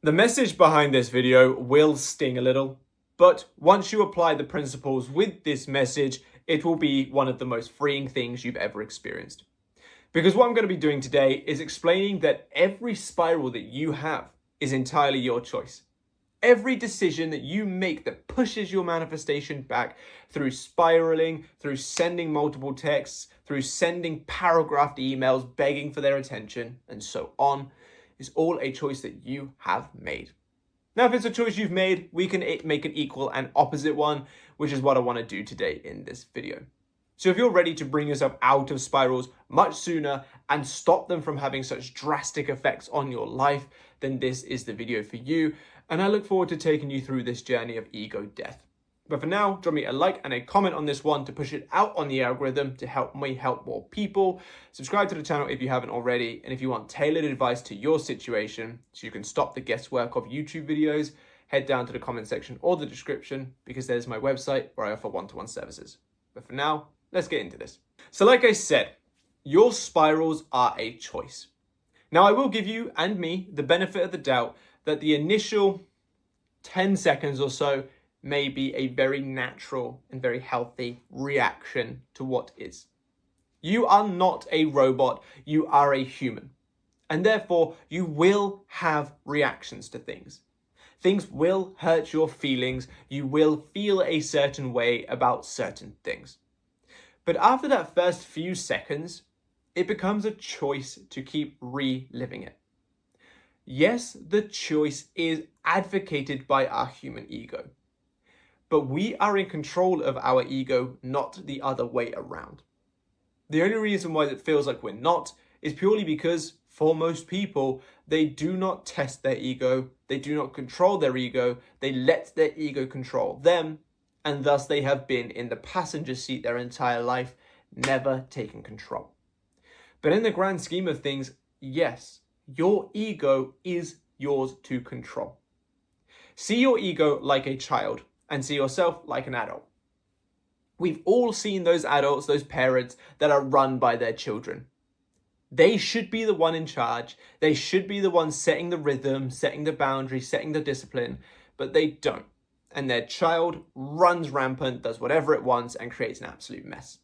The message behind this video will sting a little, but once you apply the principles with this message, it will be one of the most freeing things you've ever experienced. Because what I'm going to be doing today is explaining that every spiral that you have is entirely your choice. Every decision that you make that pushes your manifestation back through spiraling, through sending multiple texts, through sending paragraphed emails begging for their attention, and so on, is all a choice that you have made. Now, if it's a choice you've made, we can make an equal and opposite one, which is what I want to do today in this video. So if you're ready to bring yourself out of spirals much sooner and stop them from having such drastic effects on your life, then this is the video for you. And I look forward to taking you through this journey of ego death. But for now, drop me a like and a comment on this one to push it out on the algorithm to help me help more people. Subscribe to the channel if you haven't already. And if you want tailored advice to your situation, so you can stop the guesswork of YouTube videos, head down to the comment section or the description, because there's my website where I offer one-to-one services. But for now, let's get into this. So like I said, your spirals are a choice. Now I will give you and me the benefit of the doubt that the initial 10 seconds or so may be a very natural and very healthy reaction to what is. You are not a robot, you are a human. And therefore, you will have reactions to things. Things will hurt your feelings, you will feel a certain way about certain things. But after that first few seconds, it becomes a choice to keep reliving it. Yes, the choice is advocated by our human ego, but we are in control of our ego, not the other way around. The only reason why it feels like we're not is purely because for most people, they do not test their ego, they do not control their ego, they let their ego control them, and thus they have been in the passenger seat their entire life, never taking control. But in the grand scheme of things, yes, your ego is yours to control. See your ego like a child and see yourself like an adult. We've all seen those adults, those parents that are run by their children. They should be the one in charge. They should be the one setting the rhythm, setting the boundaries, setting the discipline, but they don't. And their child runs rampant, does whatever it wants, and creates an absolute mess.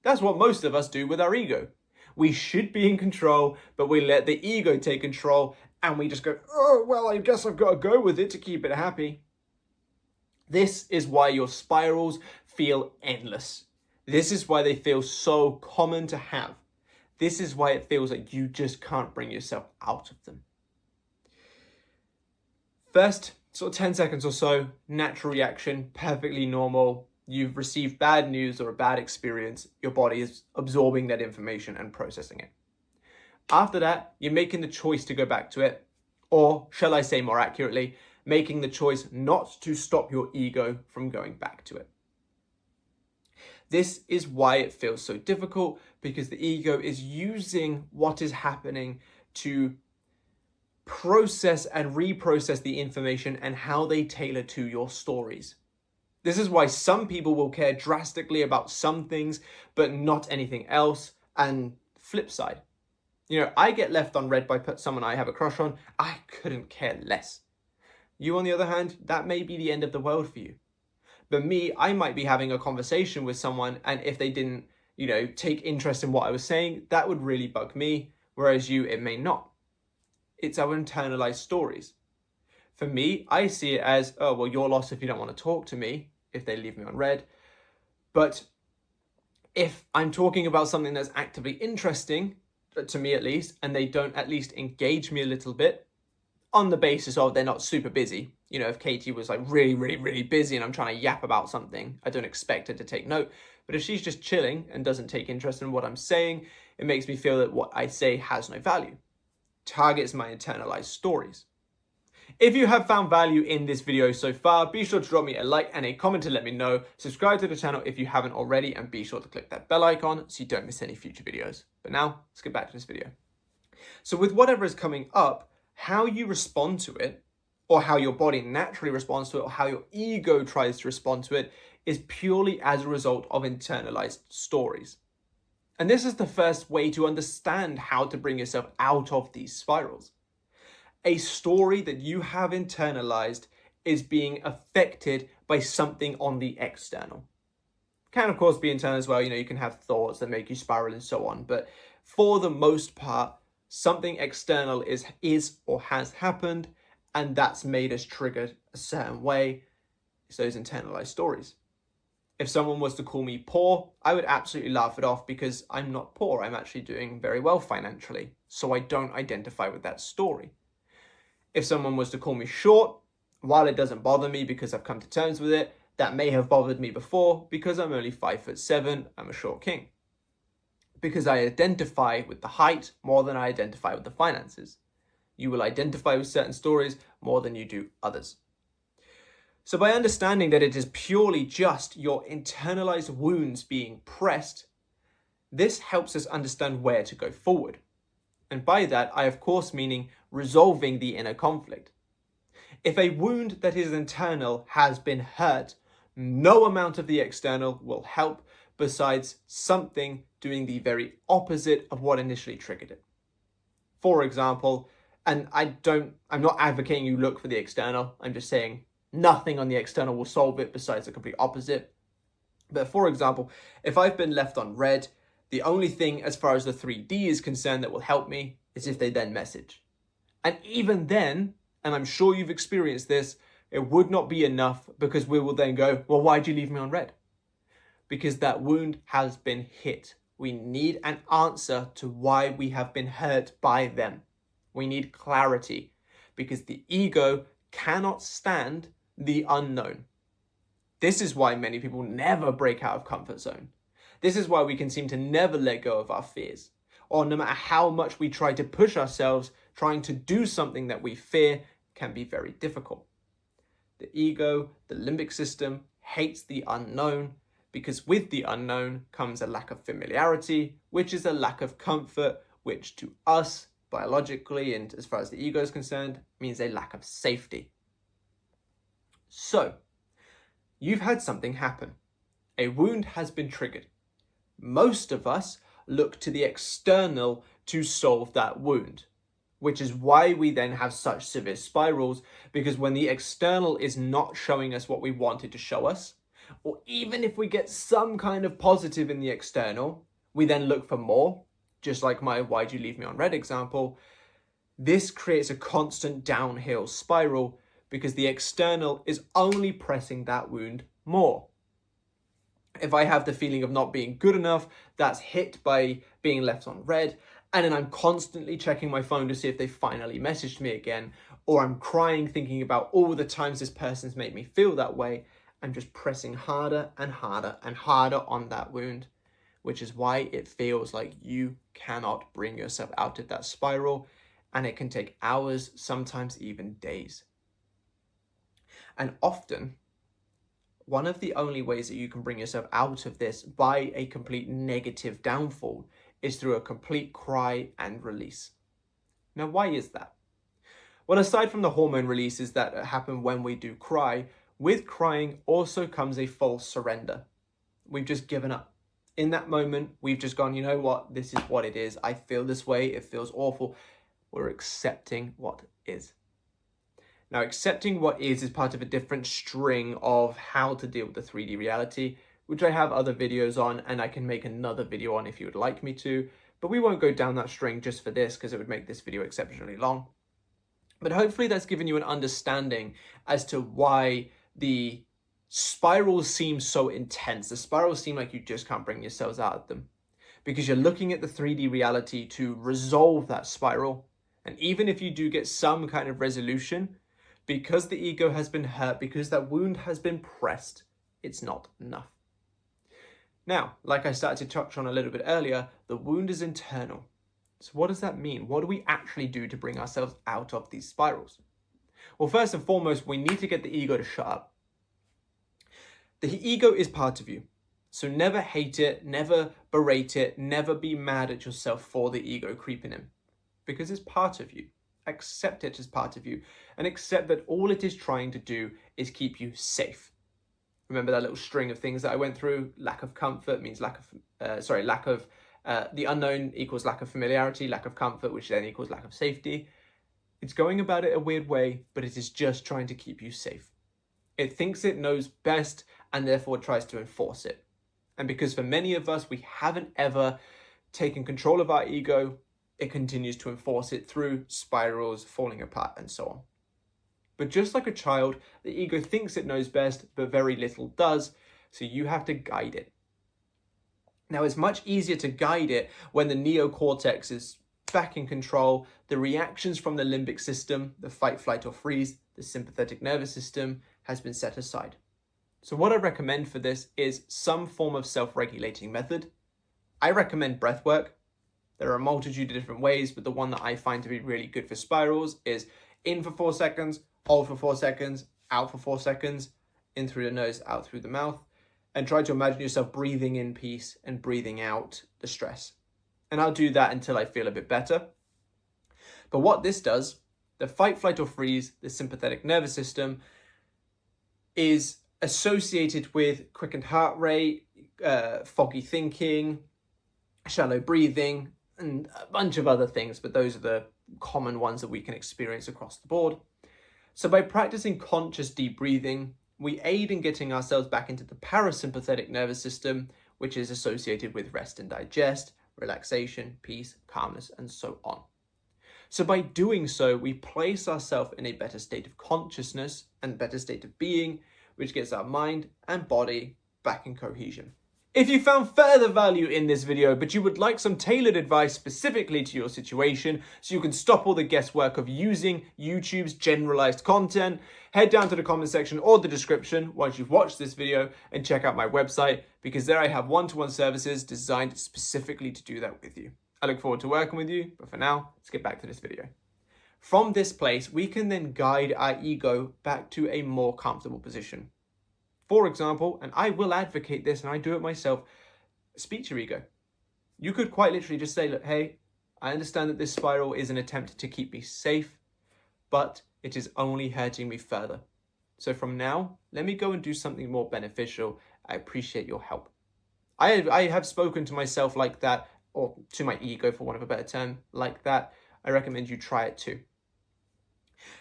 That's what most of us do with our ego. We should be in control, but we let the ego take control, and we just go, oh, well, I guess I've got to go with it to keep it happy. This is why your spirals feel endless. This is why they feel so common to have. This is why it feels like you just can't bring yourself out of them. First, sort of 10 seconds or so, natural reaction, perfectly normal. You've received bad news or a bad experience. Your body is absorbing that information and processing it. After that, you're making the choice to go back to it, or shall I say more accurately, making the choice not to stop your ego from going back to it. This is why it feels so difficult, because the ego is using what is happening to process and reprocess the information and how they tailor to your stories. This is why some people will care drastically about some things, but not anything else. And flip side, I get left on read by someone I have a crush on. I couldn't care less. You, on the other hand, that may be the end of the world for you. But me, I might be having a conversation with someone, and if they didn't, take interest in what I was saying, that would really bug me. Whereas you, it may not. It's our internalized stories. For me, I see it as, oh, well, your loss if you don't want to talk to me, if they leave me on read. But if I'm talking about something that's actively interesting, to me at least, and they don't at least engage me a little bit, on the basis of they're not super busy. If Katie was like really, really, really busy and I'm trying to yap about something, I don't expect her to take note. But if she's just chilling and doesn't take interest in what I'm saying, it makes me feel that what I say has no value. Targets my internalized stories. If you have found value in this video so far, be sure to drop me a like and a comment to let me know. Subscribe to the channel if you haven't already, and be sure to click that bell icon so you don't miss any future videos. But now, let's get back to this video. So with whatever is coming up, how you respond to it, or how your body naturally responds to it, or how your ego tries to respond to it, is purely as a result of internalized stories. And this is the first way to understand how to bring yourself out of these spirals. a story that you have internalized is being affected by something on the external. Can of course be internal as well, you can have thoughts that make you spiral and so on, but for the most part, something external is or has happened, and that's made us triggered a certain way. It's those internalized stories. If someone was to call me poor, I would absolutely laugh it off because I'm not poor. I'm actually doing very well financially, so I don't identify with that story. If someone was to call me short, while it doesn't bother me because I've come to terms with it, that may have bothered me before because I'm only 5'7", I'm a short king. Because I identify with the height more than I identify with the finances. You will identify with certain stories more than you do others. So by understanding that it is purely just your internalized wounds being pressed, this helps us understand where to go forward. And by that, I of course meaning resolving the inner conflict. If a wound that is internal has been hurt, no amount of the external will help besides something doing the very opposite of what initially triggered it. For example, and I'm not advocating you look for the external, I'm just saying nothing on the external will solve it besides the complete opposite. But for example, if I've been left on red, the only thing as far as the 3D is concerned that will help me is if they then message. And even then, and I'm sure you've experienced this, it would not be enough because we will then go, well, why'd you leave me on red? Because that wound has been hit. We need an answer to why we have been hurt by them. We need clarity because the ego cannot stand the unknown. This is why many people never break out of comfort zone. This is why we can seem to never let go of our fears. Or no matter how much we try to push ourselves, trying to do something that we fear can be very difficult. The ego, the limbic system, hates the unknown because with the unknown comes a lack of familiarity, which is a lack of comfort, which to us, biologically and as far as the ego is concerned, means a lack of safety. So, you've had something happen. A wound has been triggered. Most of us look to the external to solve that wound, which is why we then have such severe spirals, because when the external is not showing us what we wanted to show us, or even if we get some kind of positive in the external, we then look for more, just like my why'd you leave me on red example. This creates a constant downhill spiral because the external is only pressing that wound more. If I have the feeling of not being good enough, that's hit by being left on red, and then I'm constantly checking my phone to see if they finally messaged me again, or I'm crying thinking about all the times this person's made me feel that way, I'm just pressing harder and harder and harder on that wound, which is why it feels like you cannot bring yourself out of that spiral, and it can take hours, sometimes even days. And often, one of the only ways that you can bring yourself out of this by a complete negative downfall is through a complete cry and release. Now, why is that? Well, aside from the hormone releases that happen when we do cry, with crying also comes a false surrender. We've just given up. In that moment, we've just gone, you know what, this is what it is. I feel this way, it feels awful. We're accepting what is. Now, accepting what is part of a different string of how to deal with the 3D reality, which I have other videos on, and I can make another video on if you would like me to, but we won't go down that string just for this because it would make this video exceptionally long. But hopefully that's given you an understanding as to why the spirals seem so intense. The spirals seem like you just can't bring yourselves out of them because you're looking at the 3D reality to resolve that spiral. And even if you do get some kind of resolution, because the ego has been hurt, because that wound has been pressed, it's not enough. Now, like I started to touch on a little bit earlier, the wound is internal. So what does that mean? What do we actually do to bring ourselves out of these spirals? Well, first and foremost, we need to get the ego to shut up. The ego is part of you. So never hate it, never berate it, never be mad at yourself for the ego creeping in, because it's part of you. Accept it as part of you and accept that all it is trying to do is keep you safe. Remember that little string of things that I went through? Lack of comfort means the unknown equals lack of familiarity, lack of comfort, which then equals lack of safety. It's going about it a weird way, but it is just trying to keep you safe. It thinks it knows best and therefore tries to enforce it. And because for many of us, we haven't ever taken control of our ego, it continues to enforce it through spirals, falling apart, and so on. But just like a child, the ego thinks it knows best, but very little does, so you have to guide it. Now, it's much easier to guide it when the neocortex is back in control. The reactions from the limbic system, the fight, flight, or freeze, the sympathetic nervous system, has been set aside. So what I recommend for this is some form of self-regulating method. I recommend breath work. There are a multitude of different ways, but the one that I find to be really good for spirals is in for 4 seconds, hold for 4 seconds, out for 4 seconds, in through the nose, out through the mouth, and try to imagine yourself breathing in peace and breathing out the stress. And I'll do that until I feel a bit better. But what this does, the fight, flight, or freeze, the sympathetic nervous system, is associated with quickened heart rate, foggy thinking, shallow breathing, and a bunch of other things, but those are the common ones that we can experience across the board. So by practicing conscious deep breathing, we aid in getting ourselves back into the parasympathetic nervous system, which is associated with rest and digest, relaxation, peace, calmness, and so on. So by doing so, we place ourselves in a better state of consciousness and better state of being, which gets our mind and body back in cohesion. If you found further value in this video, but you would like some tailored advice specifically to your situation, so you can stop all the guesswork of using YouTube's generalized content, head down to the comment section or the description once you've watched this video and check out my website, because there I have one-to-one services designed specifically to do that with you. I look forward to working with you, but for now, let's get back to this video. From this place, we can then guide our ego back to a more comfortable position. For example, and I will advocate this and I do it myself, speak to your ego. You could quite literally just say, look, hey, I understand that this spiral is an attempt to keep me safe, but it is only hurting me further. So from now, let me go and do something more beneficial. I appreciate your help. I have spoken to myself like that, or to my ego, for want of a better term, like that. I recommend you try it too.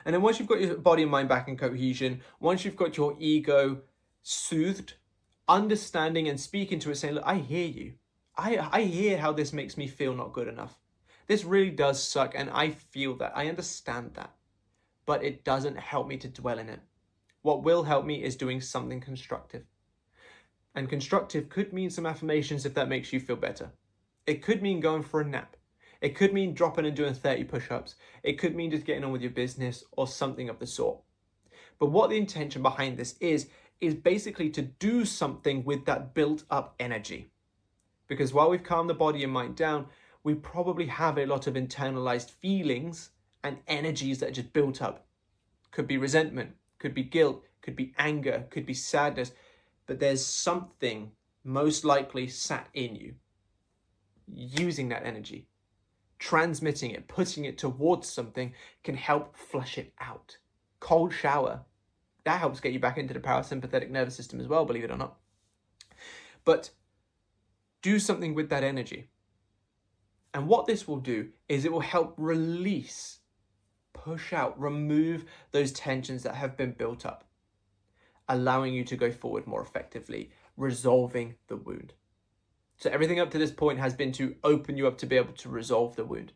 And then once you've got your body and mind back in cohesion, once you've got your ego soothed, understanding and speaking to it, saying, look, I hear you. I hear how this makes me feel not good enough. This really does suck, and I feel that. I understand that. But it doesn't help me to dwell in it. What will help me is doing something constructive. And constructive could mean some affirmations if that makes you feel better. It could mean going for a nap. It could mean dropping and doing 30 push-ups. It could mean just getting on with your business or something of the sort. But what the intention behind this is basically to do something with that built up energy. Because while we've calmed the body and mind down, we probably have a lot of internalized feelings and energies that are just built up. Could be resentment, could be guilt, could be anger, could be sadness, but there's something most likely sat in you. Using that energy, transmitting it, putting it towards something can help flush it out. Cold shower. That helps get you back into the parasympathetic nervous system as well, believe it or not. But do something with that energy. And what this will do is it will help release, push out, remove those tensions that have been built up, allowing you to go forward more effectively, resolving the wound. So everything up to this point has been to open you up to be able to resolve the wound.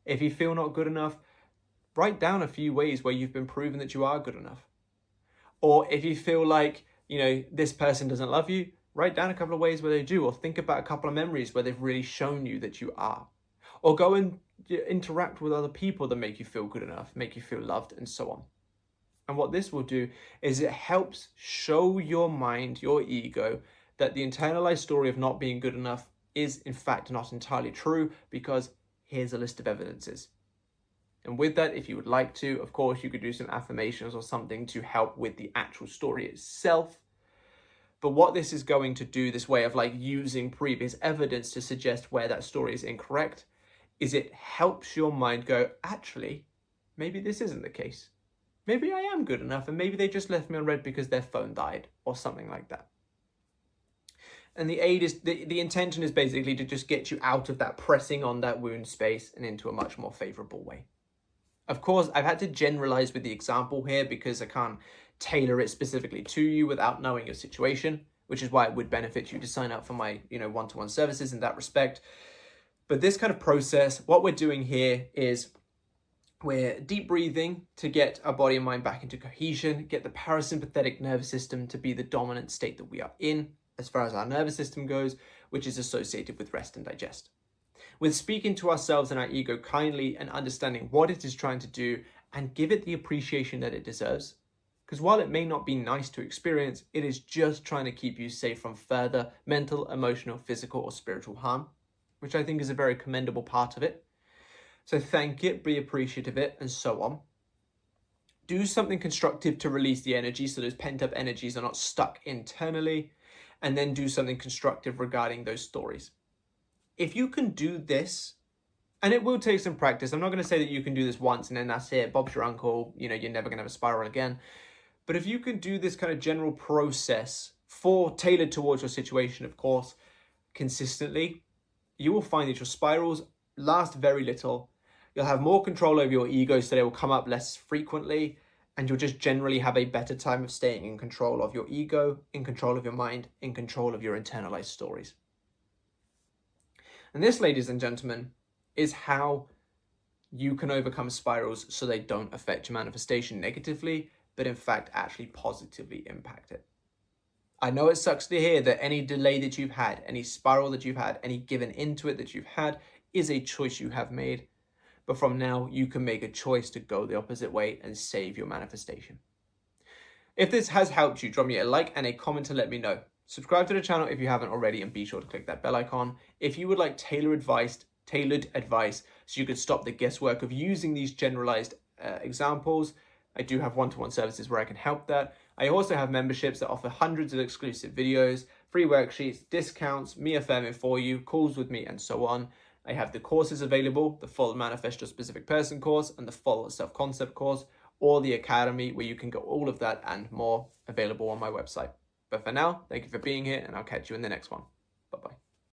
If you feel not good enough, write down a few ways where you've been proven that you are good enough. Or if you feel like, this person doesn't love you, write down a couple of ways where they do, or think about a couple of memories where they've really shown you that you are. Or go and interact with other people that make you feel good enough, make you feel loved, and so on. And what this will do is it helps show your mind, your ego, that the internalized story of not being good enough is in fact not entirely true, because here's a list of evidences. And with that, if you would like to, of course, you could do some affirmations or something to help with the actual story itself. But what this is going to do, this way of using previous evidence to suggest where that story is incorrect, is it helps your mind go, actually, maybe this isn't the case. Maybe I am good enough, and maybe they just left me on red because their phone died or something like that. And the intention is basically to just get you out of that pressing on that wound space and into a much more favorable way. Of course, I've had to generalize with the example here because I can't tailor it specifically to you without knowing your situation, which is why it would benefit you to sign up for my, one-to-one services in that respect. But this kind of process, what we're doing here is we're deep breathing to get our body and mind back into cohesion, get the parasympathetic nervous system to be the dominant state that we are in as far as our nervous system goes, which is associated with rest and digest. With speaking to ourselves and our ego kindly and understanding what it is trying to do and give it the appreciation that it deserves. Because while it may not be nice to experience, it is just trying to keep you safe from further mental, emotional, physical, or spiritual harm, which I think is a very commendable part of it. So thank it, be appreciative of it, and so on. Do something constructive to release the energy so those pent-up energies are not stuck internally, and then do something constructive regarding those stories. If you can do this, and it will take some practice, I'm not going to say that you can do this once and then that's it, Bob's your uncle, you're never going to have a spiral again. But if you can do this kind of general process tailored towards your situation, of course, consistently, you will find that your spirals last very little. You'll have more control over your ego, so they will come up less frequently, and you'll just generally have a better time of staying in control of your ego, in control of your mind, in control of your internalized stories. And this, ladies and gentlemen, is how you can overcome spirals so they don't affect your manifestation negatively, but in fact actually positively impact it. I know it sucks to hear that any delay that you've had, any spiral that you've had, any given into it that you've had is a choice you have made. But from now, you can make a choice to go the opposite way and save your manifestation. If this has helped you, drop me a like and a comment to let me know. Subscribe to the channel if you haven't already, and be sure to click that bell icon. If you would like tailored advice so you could stop the guesswork of using these generalized examples, I do have one-to-one services where I can help that. I also have memberships that offer hundreds of exclusive videos, free worksheets, discounts, me affirming for you, calls with me, and so on. I have the courses available, the full Manifest Your Specific Person course and the full Self-Concept course, or the Academy, where you can get all of that and more available on my website. But for now, thank you for being here, and I'll catch you in the next one.